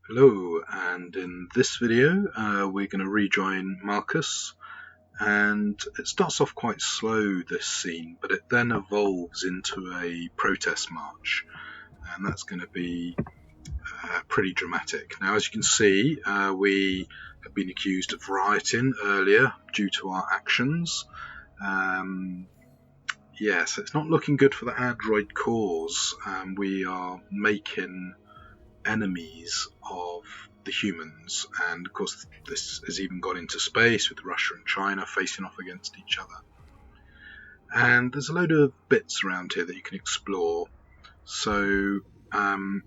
Hello, and in this video we're going to rejoin Markus, and it starts off quite slow, this scene, but it then evolves into a protest march, and that's going to be pretty dramatic. Now, as you can see, we have been accused of rioting earlier due to our actions. Yes, it's not looking good for the android cause. We are making enemies of the humans, and of course this has even gone into space with Russia and China facing off against each other. And there's a load of bits around here that you can explore. So I'm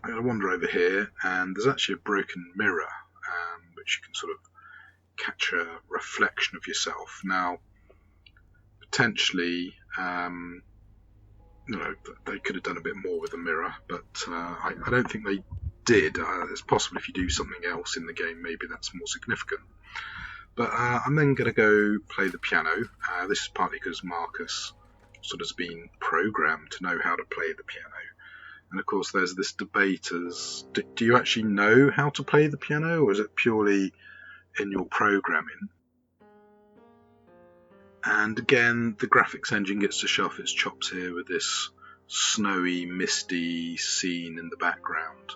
going to wander over here, and there's actually a broken mirror, which you can sort of catch a reflection of yourself. Now, potentially, they could have done a bit more with the mirror, but I don't think they did. It's possible if you do something else in the game, maybe that's more significant. But I'm then going to go play the piano. This is partly because Markus sort of has been programmed to know how to play the piano. And of course there's this debate as, do you actually know how to play the piano, or is it purely in your programming? And again, the graphics engine gets to show off its chops here with this snowy, misty scene in the background.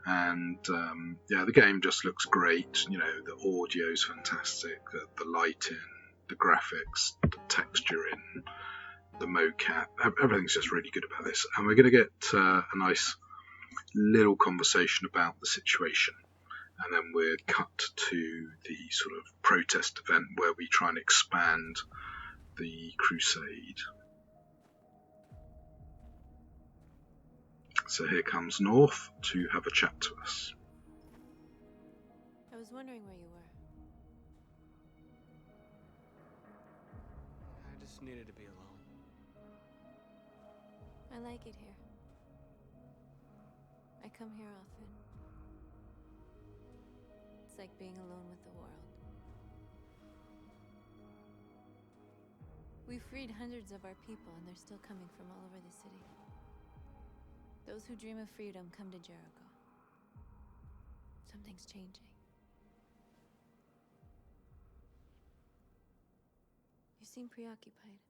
And the game just looks great. You know, the audio's fantastic, the lighting, the graphics, the texturing, the mocap, everything's just really good about this. And we're going to get a nice little conversation about the situation. And then we're cut to the sort of protest event where we try and expand the crusade. So here comes North to have a chat to us. I was wondering where you were. I just needed to be alone. I like it here. I come here often. It's like being alone with the world. We freed hundreds of our people, and they're still coming from all over the city. Those who dream of freedom come to Jericho. Something's changing. You seem preoccupied.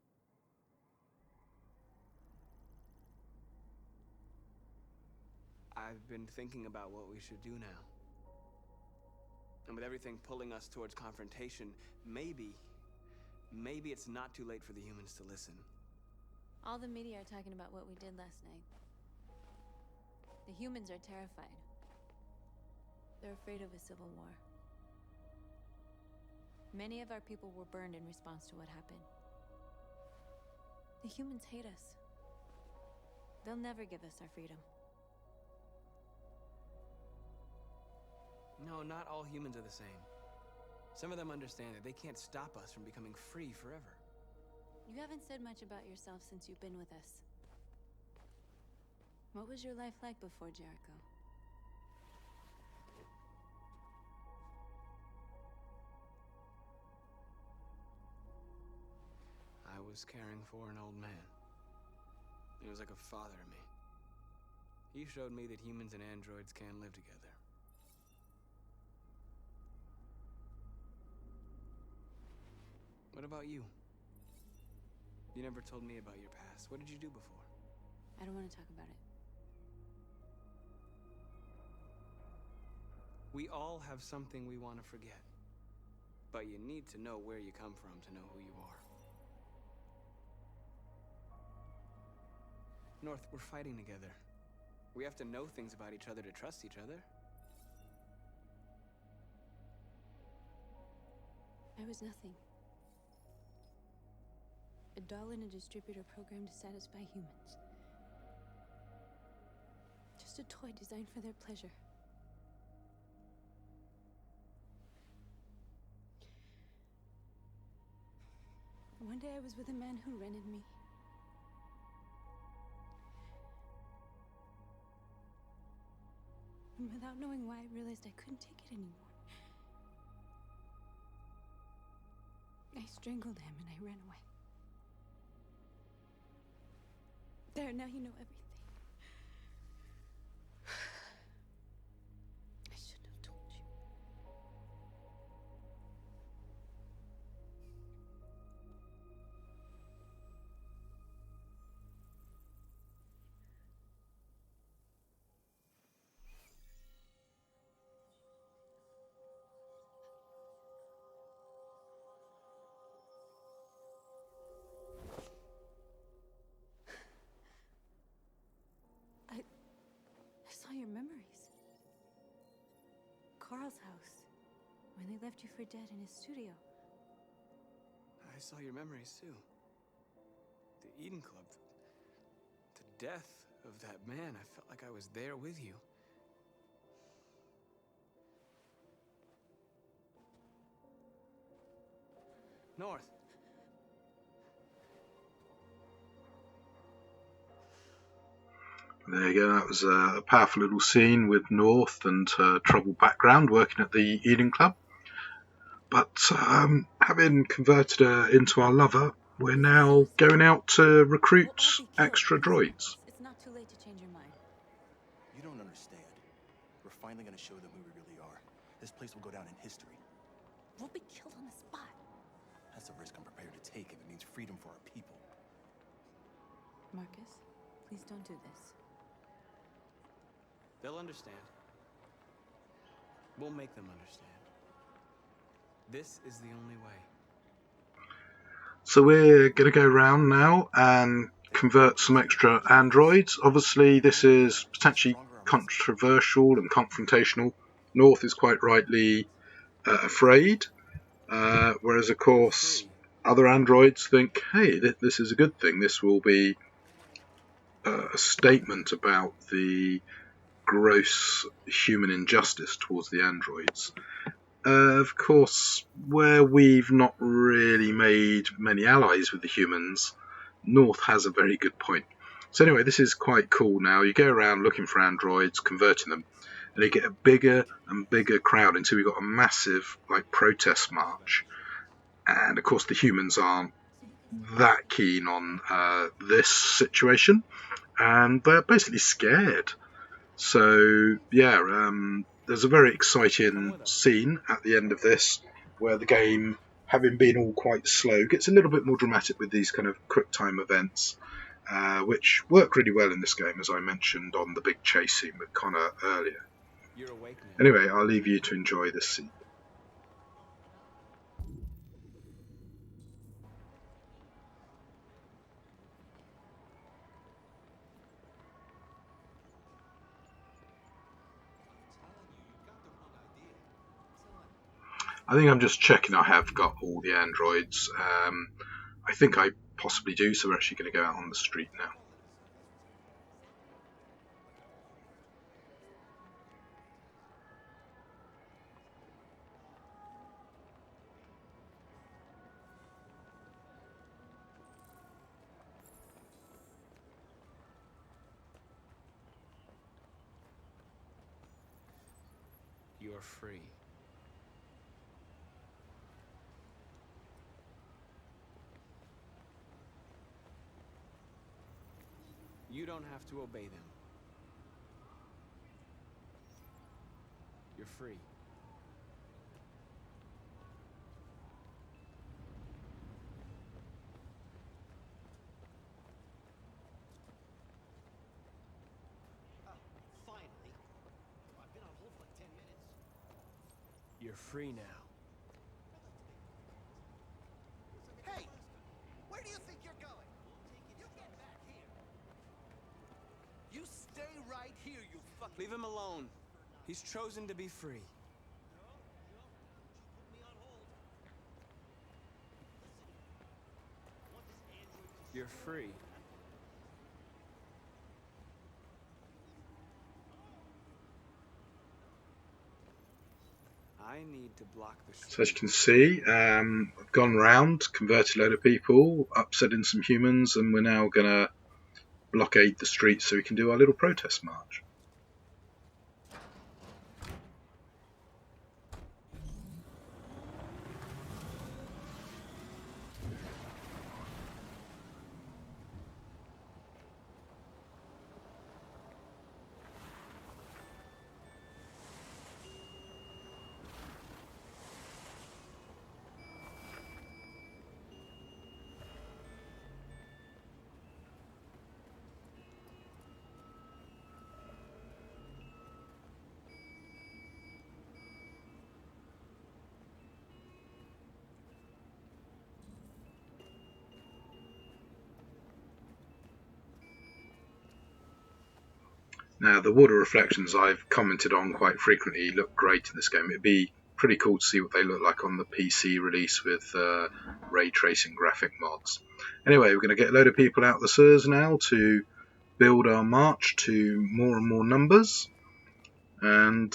I've been thinking about what we should do now. And with everything pulling us towards confrontation, maybe it's not too late for the humans to listen. All the media are talking about what we did last night. The humans are terrified. They're afraid of a civil war. Many of our people were burned in response to what happened. The humans hate us. They'll never give us our freedom. No, not all humans are the same. Some of them understand that they can't stop us from becoming free forever. You haven't said much about yourself since you've been with us. What was your life like before Jericho? I was caring for an old man. He was like a father to me. He showed me that humans and androids can live together. What about you? You never told me about your past. What did you do before? I don't want to talk about it. We all have something we want to forget. But you need to know where you come from to know who you are. North, we're fighting together. We have to know things about each other to trust each other. I was nothing. A doll in a distributor program to satisfy humans. Just a toy designed for their pleasure. One day I was with a man who rented me. And without knowing why, I realized I couldn't take it anymore. I strangled him and I ran away. There, now you know everything. Carl's house, when they left you for dead in his studio. I saw your memories too. The Eden Club. The death of that man. I felt like I was there with you. North. There you go, that was a powerful little scene with North and her troubled background working at the Eden Club. But having converted her into our lover, we're now going out to recruit extra droids. It's not too late to change your mind. You don't understand. We're finally going to show them who we really are. This place will go down in history. We'll be killed on the spot. That's a risk I'm prepared to take if it means freedom for our people. Marcus, please don't do this. They'll understand. We'll make them understand. This is the only way. So we're going to go around now and convert some extra androids. Obviously, this is potentially controversial and confrontational. North is quite rightly afraid, whereas, of course, other androids think, hey, this is a good thing. This will be a statement about the gross human injustice towards the androids. Of course, where we've not really made many allies with the humans, North has a very good point. So anyway, this is quite cool now. You go around looking for androids, converting them, and you get a bigger and bigger crowd until we've got a massive protest march. And of course the humans aren't that keen on this situation, and they're basically scared. So yeah, there's a very exciting scene at the end of this where the game, having been all quite slow, gets a little bit more dramatic with these kind of quick time events, which work really well in this game, as I mentioned on the big chase scene with Connor earlier. You're awake now. Anyway, I'll leave you to enjoy this scene. I think I'm just checking I have got all the androids. I think I possibly do, so we're actually going to go out on the street now. You're free. You don't have to obey them. You're free. Finally. I've been on hold for like 10 minutes. You're free now. Hey! Where do you think you're going? You get back here. You stay right here, you fucking... Leave him alone. He's chosen to be free. You're free. I need to block the street. So as you can see, I've gone round, converted a load of people, upsetting some humans, and we're now going to blockade the streets so we can do our little protest march. Now, the water reflections I've commented on quite frequently look great in this game. It'd be pretty cool to see what they look like on the PC release with ray tracing graphic mods. Anyway, we're going to get a load of people out of the sewers now to build our march to more and more numbers. And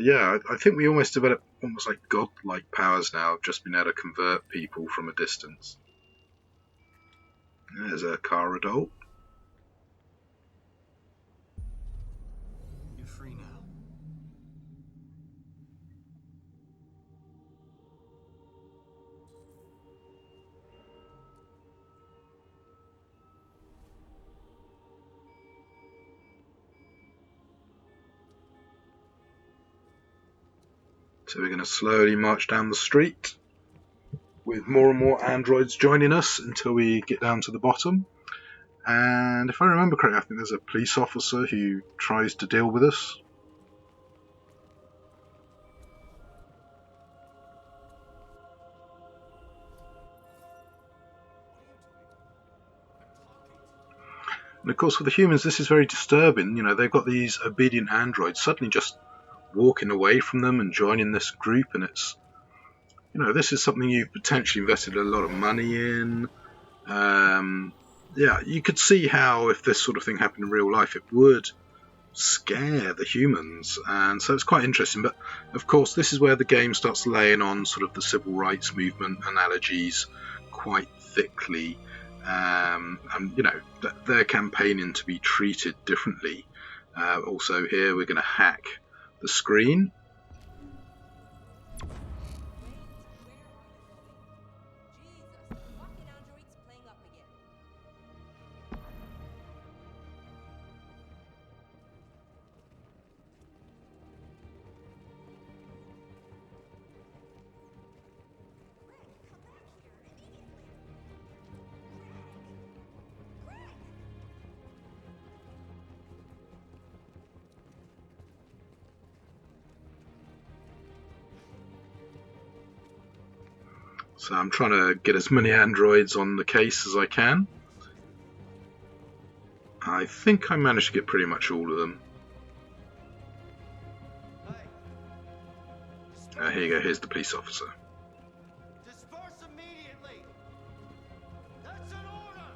yeah, I think we almost developed almost like godlike powers now of just being able to convert people from a distance. There's a car adult. You're free now. So we're going to slowly march down the street with more and more androids joining us until we get down to the bottom. And if I remember correctly, I think there's a police officer who tries to deal with us. And of course, for the humans, this is very disturbing. You know, they've got these obedient androids suddenly just walking away from them and joining this group, and it's, you know, this is something you've potentially invested a lot of money in. Yeah, you could see how if this sort of thing happened in real life, it would scare the humans, and so it's quite interesting. But of course, this is where the game starts laying on sort of the civil rights movement analogies quite thickly, and you know, they're campaigning to be treated differently. Also here we're going to hack the screen. So I'm trying to get as many androids on the case as I can. I think I managed to get pretty much all of them. Here you go, here's the police officer. Disperse immediately! That's an order!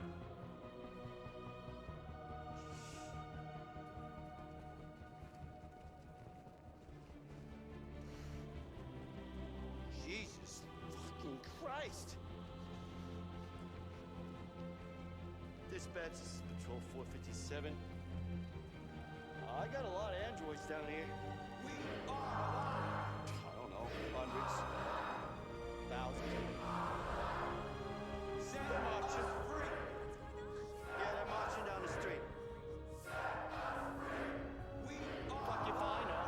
Jesus fucking Christ! Dispatch, this is Patrol 457. I got a lot of androids down here. We are... I don't know, hundreds, thousands. Send marching free! Yeah, they're marching down the street. We Fuck are... if I know.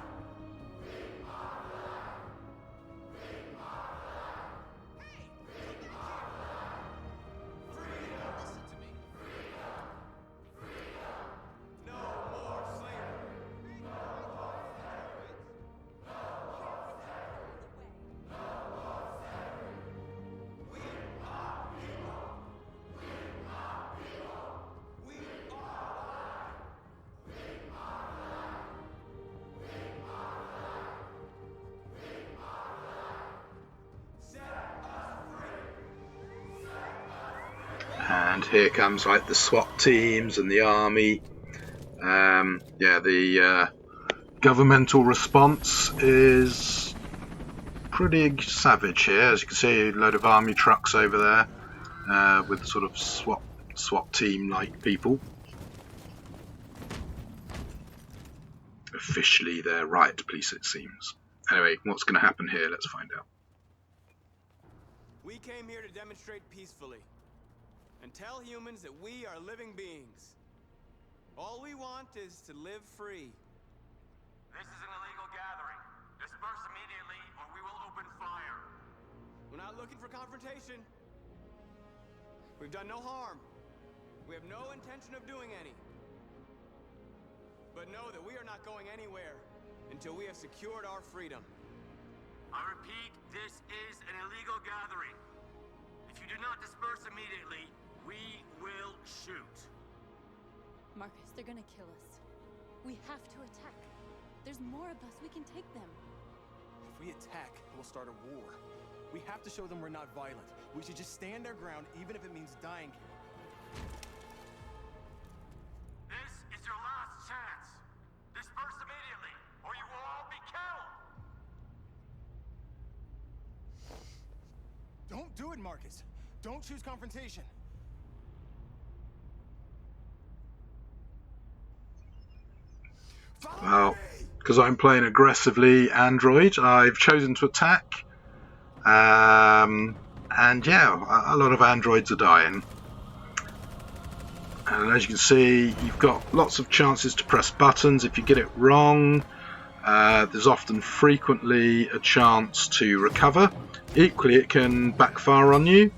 Hey! Come back here! Freedom! Listen to me. No more slavery! We are people! We are... Set us free! And here comes like the SWAT teams and the army. Yeah, the governmental response is pretty savage here. As you can see, a load of army trucks over there with sort of SWAT team like people. Officially, they're riot police, it seems. Anyway, what's going to happen here? Let's find out. We came here to demonstrate peacefully and tell humans that we are living beings. All we want is to live free. This is an illegal gathering. Disperse immediately or we will open fire. We're not looking for confrontation. We've done no harm. We have no intention of doing any. But know that we are not going anywhere until we have secured our freedom. I repeat, this is an illegal gathering. If you do not disperse immediately, we will shoot. Markus, they're gonna kill us. We have to attack. There's more of us. We can take them. If we attack, we'll start a war. We have to show them we're not violent. We should just stand our ground, even if it means dying here. This is your last chance. Disperse immediately, or you will all be killed. Don't do it, Markus. Don't choose confrontation. Well, because I'm playing aggressively Android, I've chosen to attack. And yeah, a lot of androids are dying. And as you can see, you've got lots of chances to press buttons. If you get it wrong, there's often frequently a chance to recover. Equally, it can backfire on you.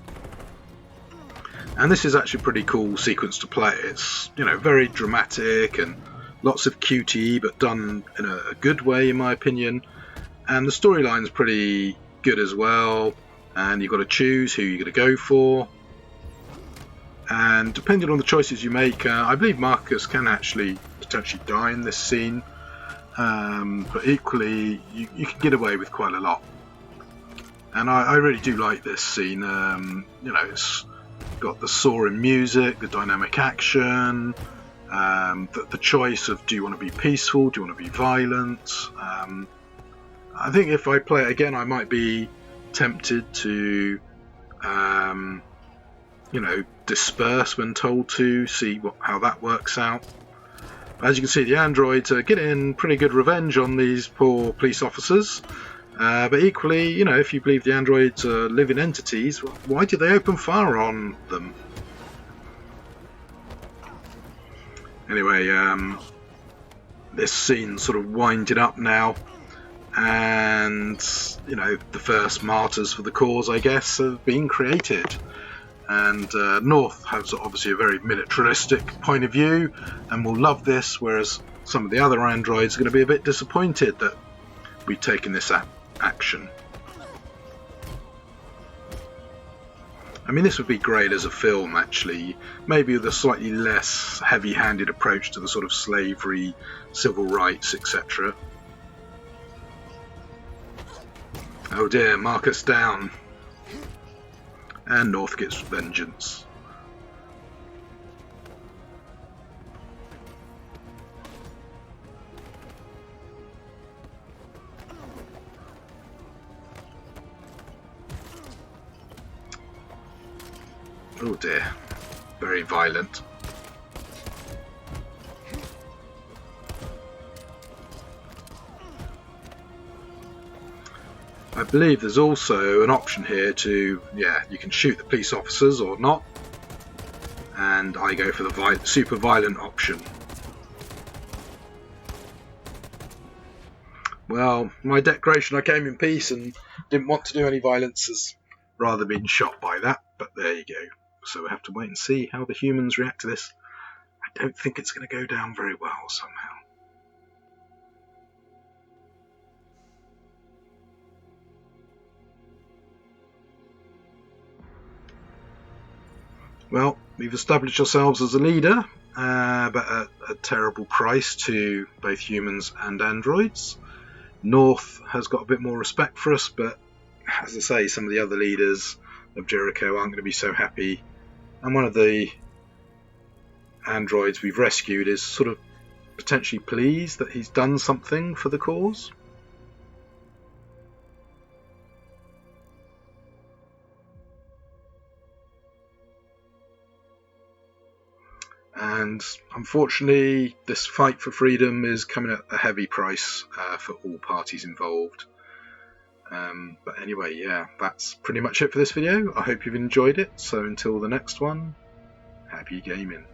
And this is actually a pretty cool sequence to play. It's, you know, very dramatic and lots of QTE, but done in a good way, in my opinion. And the storyline's pretty good as well. And you've got to choose who you're going to go for. And depending on the choices you make, I believe Markus can actually potentially die in this scene. But equally, you can get away with quite a lot. And I really do like this scene. You know, it's got the soaring music, the dynamic action, the choice of do you want to be peaceful, do you want to be violent. I think if I play it again, I might be tempted to, you know, disperse when told to, see how that works out. As you can see, the androids are getting pretty good revenge on these poor police officers. But equally, you know, if you believe the androids are living entities, why did they open fire on them? Anyway, this scene's sort of winding up now, and, you know, the first martyrs for the cause, I guess, have been created. And North has obviously a very militaristic point of view and will love this, whereas some of the other androids are going to be a bit disappointed that we've taken this action. I mean, this would be great as a film, actually, maybe with a slightly less heavy-handed approach to the sort of slavery, civil rights, etc. Oh dear, Markus down. And North gets vengeance. Oh dear, very violent. I believe there's also an option here to, yeah, you can shoot the police officers or not. And I go for the super violent option. Well, my declaration, I came in peace and didn't want to do any violence, has rather been shot by that, but there you go. So we have to wait and see how the humans react to this. I don't think it's going to go down very well somehow. Well, we've established ourselves as a leader, but at a terrible price to both humans and androids. North has got a bit more respect for us, but as I say, some of the other leaders of Jericho aren't going to be so happy. And one of the androids we've rescued is sort of potentially pleased that he's done something for the cause. And unfortunately, this fight for freedom is coming at a heavy price for all parties involved. But anyway, yeah, that's pretty much it for this video. I hope you've enjoyed it. So until the next one, happy gaming.